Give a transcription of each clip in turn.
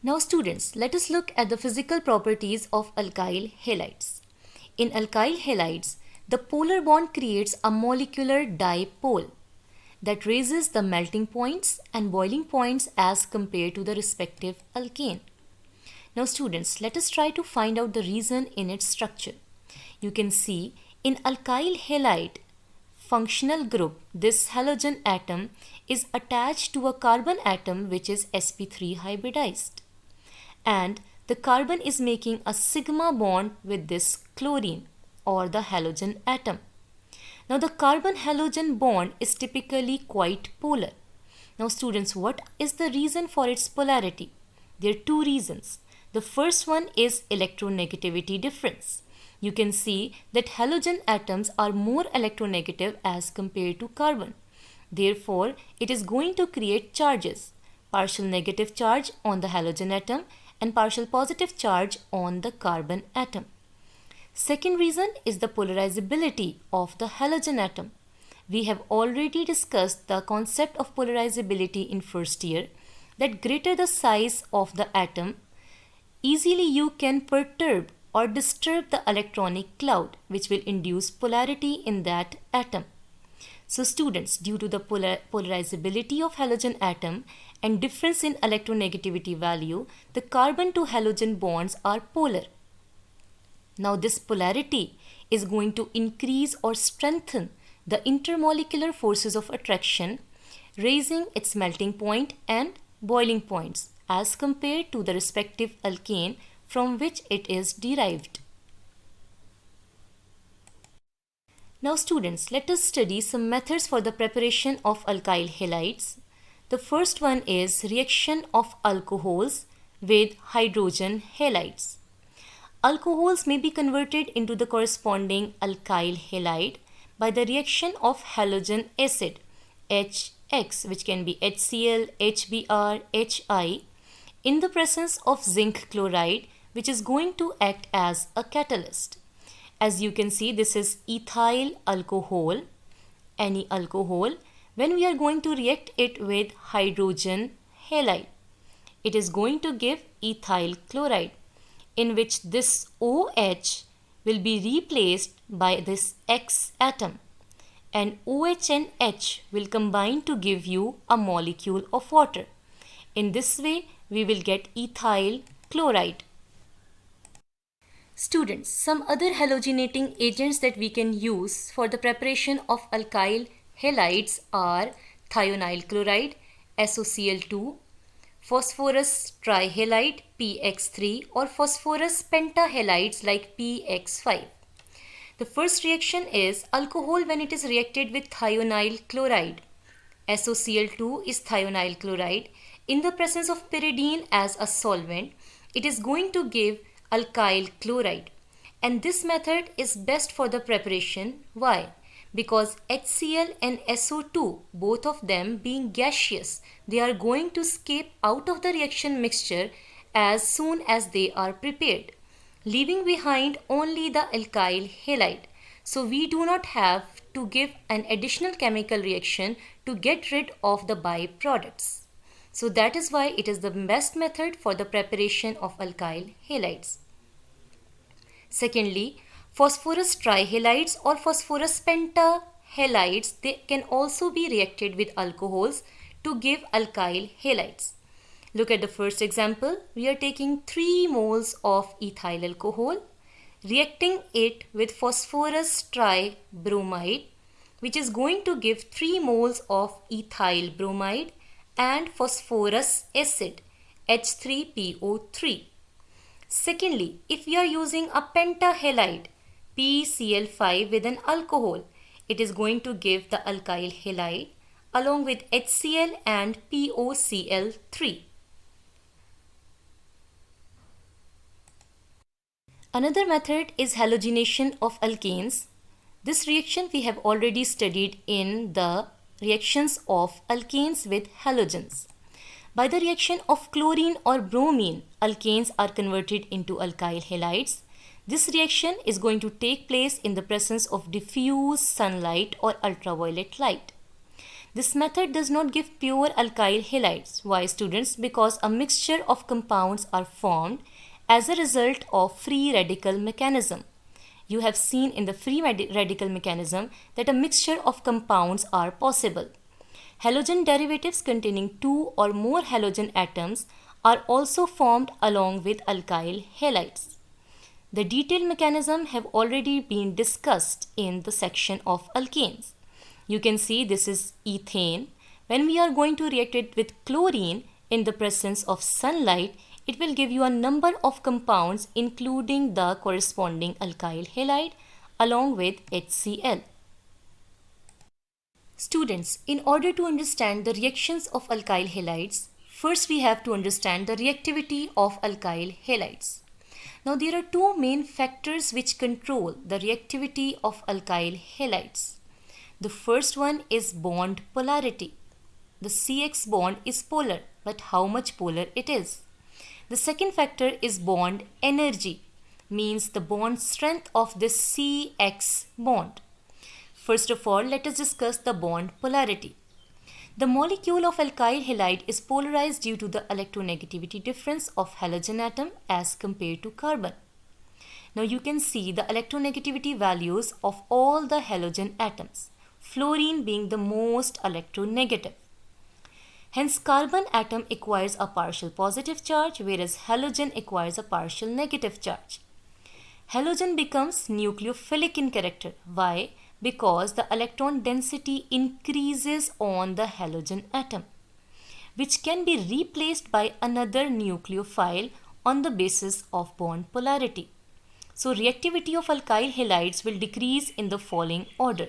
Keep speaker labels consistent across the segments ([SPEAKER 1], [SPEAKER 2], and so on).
[SPEAKER 1] Now students, let us look at the physical properties of alkyl halides. In alkyl halides, the polar bond creates a molecular dipole that raises the melting points and boiling points as compared to the respective alkane. Now students, let us try to find out the reason in its structure. You can see in alkyl halide functional group, this halogen atom is attached to a carbon atom which is sp3 hybridized. And the carbon is making a sigma bond with this chlorine or the halogen atom. Now the carbon halogen bond is typically quite polar. Now students, what is the reason for its polarity? There are two reasons. The first one is electronegativity difference. You can see that halogen atoms are more electronegative as compared to carbon. Therefore, it is going to create charges, partial negative charge on the halogen atom and partial positive charge on the carbon atom. Second reason is the polarizability of the halogen atom. We have already discussed the concept of polarizability in first year, that greater the size of the atom, easily you can perturb or disturb the electronic cloud which will induce polarity in that atom. So students, due to the polarizability of halogen atom and difference in electronegativity value, the carbon to halogen bonds are polar. Now this polarity is going to increase or strengthen the intermolecular forces of attraction, raising its melting point and boiling points as compared to the respective alkane from which it is derived. Now students, let us study some methods for the preparation of alkyl halides. The first one is reaction of alcohols with hydrogen halides. Alcohols may be converted into the corresponding alkyl halide by the reaction of halogen acid HX, which can be HCl, HBr, Hi, in the presence of zinc chloride, which is going to act as a catalyst. As you can see, this is ethyl alcohol, any alcohol. When we are going to react it with hydrogen halide, it is going to give ethyl chloride, in which this OH will be replaced by this X atom, and OH and H will combine to give you a molecule of water. In this way, we will get ethyl chloride. Students, some other halogenating agents that we can use for the preparation of alkyl halides are thionyl chloride, SOCl2, phosphorus trihalide, PX3, or phosphorus pentahalides like PX5. The first reaction is alcohol when it is reacted with thionyl chloride. SOCl2 is thionyl chloride. In the presence of pyridine as a solvent, it is going to give alkyl chloride, and this method is best for the preparation. Why? Because HCl and SO2, both of them being gaseous, they are going to escape out of the reaction mixture as soon as they are prepared, leaving behind only the alkyl halide. So we do not have to give an additional chemical reaction to get rid of the byproducts. So that is why it is the best method for the preparation of alkyl halides. Secondly, phosphorus trihalides or phosphorus pentahalides, they can also be reacted with alcohols to give alkyl halides. Look at the first example. We are taking 3 moles of ethyl alcohol, reacting it with phosphorus tribromide, which is going to give 3 moles of ethyl bromide and phosphorus acid H3PO3. Secondly, if we are using a pentahalide PCl5 with an alcohol, it is going to give the alkyl halide along with HCl and POCl3. Another method is halogenation of alkanes. This reaction we have already studied in the reactions of alkanes with halogens. By the reaction of chlorine or bromine, alkanes are converted into alkyl halides. This reaction is going to take place in the presence of diffuse sunlight or ultraviolet light. This method does not give pure alkyl halides. Why, students? Because a mixture of compounds are formed as a result of free radical mechanism. You have seen in the free radical mechanism that a mixture of compounds are possible. Halogen derivatives containing two or more halogen atoms are also formed along with alkyl halides. The detailed mechanism have already been discussed in the section of alkanes. You can see this is ethane. When we are going to react it with chlorine in the presence of sunlight, it will give you a number of compounds including the corresponding alkyl halide along with HCl. Students, in order to understand the reactions of alkyl halides, first we have to understand the reactivity of alkyl halides. Now there are two main factors which control the reactivity of alkyl halides. The first one is bond polarity. The CX bond is polar, but how much polar it is. The second factor is bond energy, means the bond strength of this CX bond. First of all, let us discuss the bond polarity. The molecule of alkyl halide is polarized due to the electronegativity difference of halogen atom as compared to carbon. Now you can see the electronegativity values of all the halogen atoms, fluorine being the most electronegative. Hence carbon atom acquires a partial positive charge whereas halogen acquires a partial negative charge. Halogen becomes nucleophilic in character. Why? Because the electron density increases on the halogen atom, which can be replaced by another nucleophile on the basis of bond polarity. So reactivity of alkyl halides will decrease in the following order,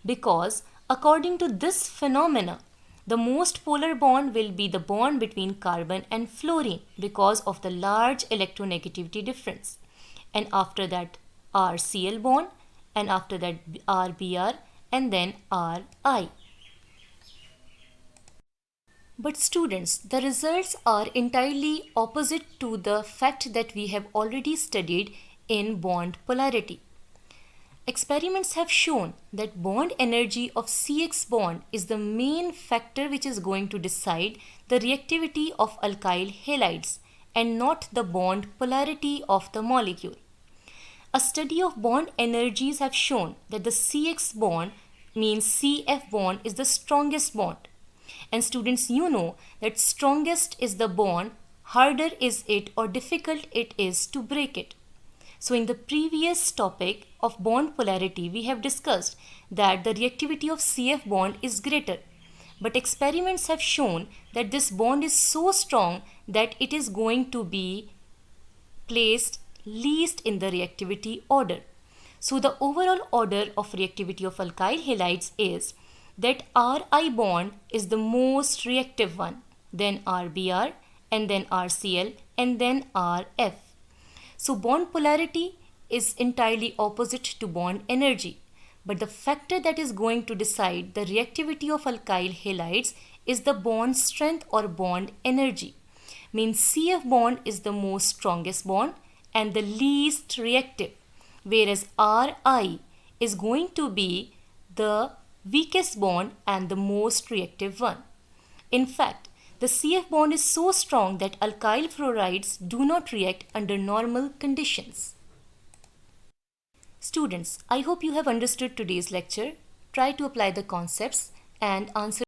[SPEAKER 1] because according to this phenomena, the most polar bond will be the bond between carbon and fluorine because of the large electronegativity difference. And after that RCl bond, and after that RBr, and then Ri. But students, the results are entirely opposite to the fact that we have already studied in bond polarity. Experiments have shown that bond energy of CX bond is the main factor which is going to decide the reactivity of alkyl halides and not the bond polarity of the molecule. A study of bond energies have shown that the CX bond means CF bond is the strongest bond. And students, you know that strongest is the bond, harder is it or difficult it is to break it. So in the previous topic of bond polarity, we have discussed that the reactivity of CF bond is greater. But experiments have shown that this bond is so strong that it is going to be placed least in the reactivity order. So the overall order of reactivity of alkyl halides is that Ri bond is the most reactive one, then RBr, and then RCl, and then RF. So bond polarity is entirely opposite to bond energy. But the factor that is going to decide the reactivity of alkyl halides is the bond strength or bond energy. Means CF bond is the most strongest bond and the least reactive, whereas Ri is going to be the weakest bond and the most reactive one. In fact, the CF bond is so strong that alkyl fluorides do not react under normal conditions. Students, I hope you have understood today's lecture. Try to apply the concepts and answer